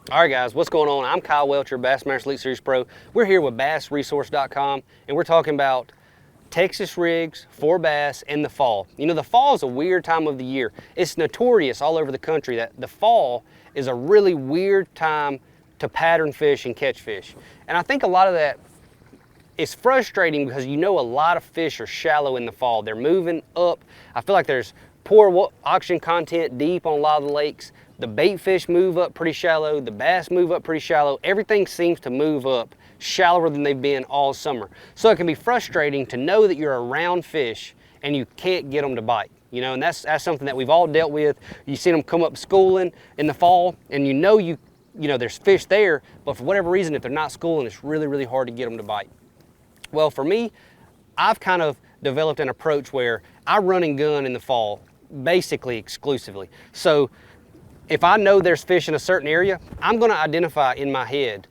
All right, guys, what's going on? I'm Kyle Welcher, Bassmaster Elite Series Pro. We're here with Bassresource.com, and we're talking about Texas rigs for bass in the fall. You know, the fall is a weird time of the year. It's notorious all over the country that the fall is a really weird time to pattern fish and catch fish. And I think a lot of that is frustrating because you know a lot of fish are shallow in the fall. They're moving up. I feel like there's poor oxygen content deep on a lot of the lakes. The bait fish move up pretty shallow. The bass move up pretty shallow. Everything seems to move up shallower than they've been all summer. So it can be frustrating to know that you're around fish and you can't get them to bite. You know, and that's something that we've all dealt with. You see them come up schooling in the fall, and you know there's fish there, but for whatever reason, if they're not schooling, it's really, really hard to get them to bite. Well, for me, I've kind of developed an approach where I run and gun in the fall, basically exclusively. So if I know there's fish in a certain area, I'm gonna identify in my head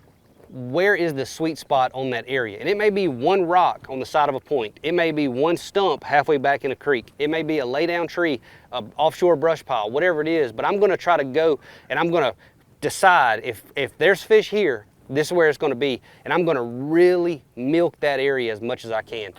where is the sweet spot on that area. And it may be one rock on the side of a point. It may be one stump halfway back in a creek. It may be a lay down tree, an offshore brush pile, whatever it is, but I'm gonna try to go and I'm gonna decide if there's fish here, this is where it's going to be, and I'm going to really milk that area as much as I can.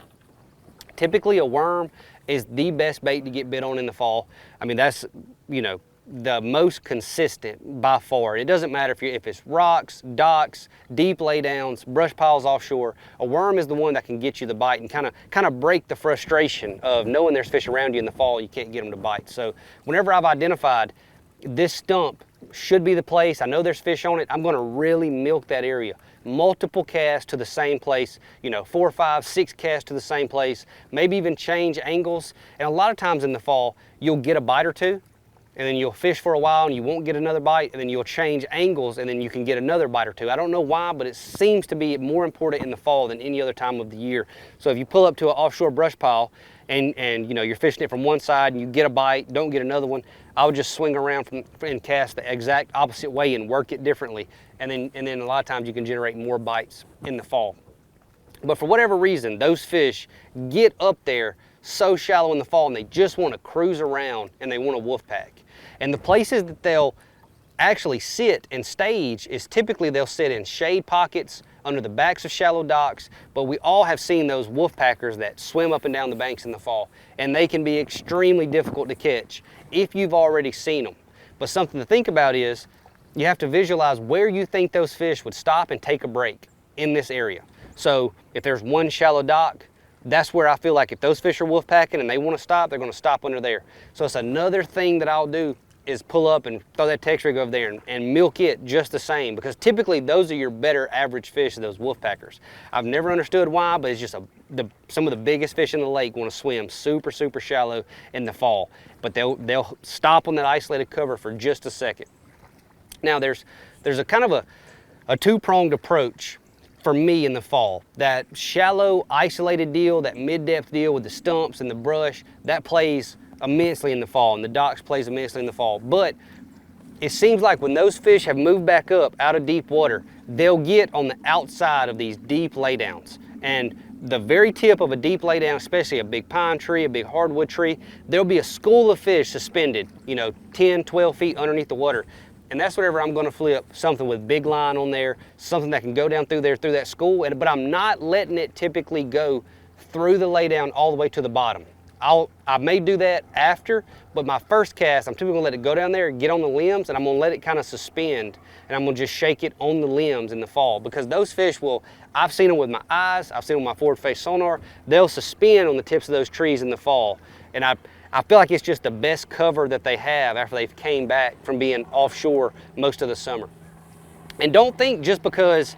Typically, a worm is the best bait to get bit on in the fall. I mean, that's, you know, the most consistent by far. It doesn't matter if it's rocks, docks, deep laydowns, brush piles offshore. A worm is the one that can get you the bite and kind of break the frustration of knowing there's fish around you in the fall, you can't get them to bite. So whenever I've identified this stump should be the place, I know there's fish on it, I'm going to really milk that area. Multiple casts to the same place, you know, 4, 5, 6 casts to the same place, maybe even change angles. And a lot of times in the fall, you'll get a bite or two, and then you'll fish for a while and you won't get another bite, and then you'll change angles and then you can get another bite or two. I don't know why, but it seems to be more important in the fall than any other time of the year. So if you pull up to an offshore brush pile and you know, you're fishing it from one side and you get a bite, don't get another one, I would just swing around and cast the exact opposite way and work it differently. And then a lot of times you can generate more bites in the fall. But for whatever reason, those fish get up there so shallow in the fall and they just want to cruise around and they want a wolf pack. And the places that they'll actually sit and stage is typically they'll sit in shade pockets under the backs of shallow docks, but we all have seen those wolf packers that swim up and down the banks in the fall, and they can be extremely difficult to catch if you've already seen them. But something to think about is you have to visualize where you think those fish would stop and take a break in this area. So if there's one shallow dock, that's where I feel like if those fish are wolf packing and they want to stop, they're going to stop under there. So it's another thing that I'll do is pull up and throw that text rig over there and milk it just the same, because typically those are your better average fish, those wolf packers. I've never understood why, but it's just some of the biggest fish in the lake want to swim super, super shallow in the fall, but they'll stop on that isolated cover for just a second. Now there's a kind of a two-pronged approach for me in the fall. That shallow isolated deal, that mid-depth deal with the stumps and the brush, that plays immensely in the fall, and the docks plays immensely in the fall. But it seems like when those fish have moved back up out of deep water, they'll get on the outside of these deep laydowns. And the very tip of a deep laydown, especially a big pine tree, a big hardwood tree, there'll be a school of fish suspended, you know, 10, 12 feet underneath the water. And that's whatever I'm going to flip, something with big line on there, something that can go down through there, through that school, but I'm not letting it typically go through the laydown all the way to the bottom. I may do that after, but my first cast, I'm typically gonna let it go down there, get on the limbs, and I'm gonna let it kind of suspend, and I'm gonna just shake it on the limbs in the fall, because those fish will, I've seen them with my eyes, I've seen them with my forward face sonar, they'll suspend on the tips of those trees in the fall. And I feel like it's just the best cover that they have after they've came back from being offshore most of the summer. And don't think just because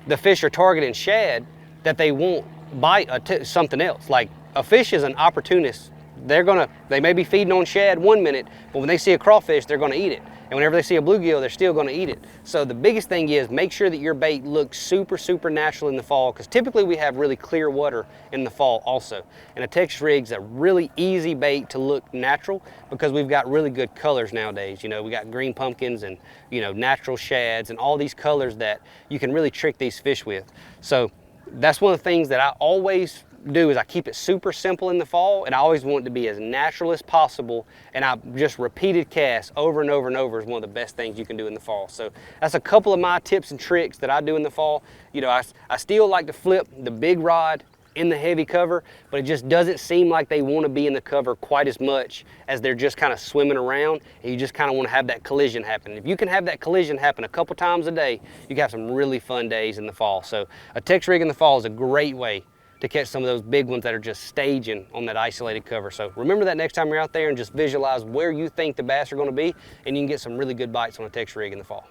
the fish are targeting shad that they won't bite something else. Like, a fish is an opportunist. They may be feeding on shad one minute, but when they see a crawfish, they're gonna eat it. And whenever they see a bluegill, they're still gonna eat it. So the biggest thing is make sure that your bait looks super, super natural in the fall, because typically we have really clear water in the fall also. And a Texas rig's a really easy bait to look natural because we've got really good colors nowadays. You know, we got green pumpkins and, you know, natural shads and all these colors that you can really trick these fish with. So that's one of the things that I always do is I keep it super simple in the fall, and I always want it to be as natural as possible, and I just repeated casts over and over and over is one of the best things you can do in the fall. So that's a couple of my tips and tricks that I do in the fall. You know, I still like to flip the big rod in the heavy cover, but it just doesn't seem like they want to be in the cover quite as much as they're just kind of swimming around, and you just kind of want to have that collision happen. If you can have that collision happen a couple times a day, you can have some really fun days in the fall. So a Tex rig in the fall is a great way to catch some of those big ones that are just staging on that isolated cover. So remember that next time you're out there, and just visualize where you think the bass are going to be, and you can get some really good bites on a Tex rig in the fall.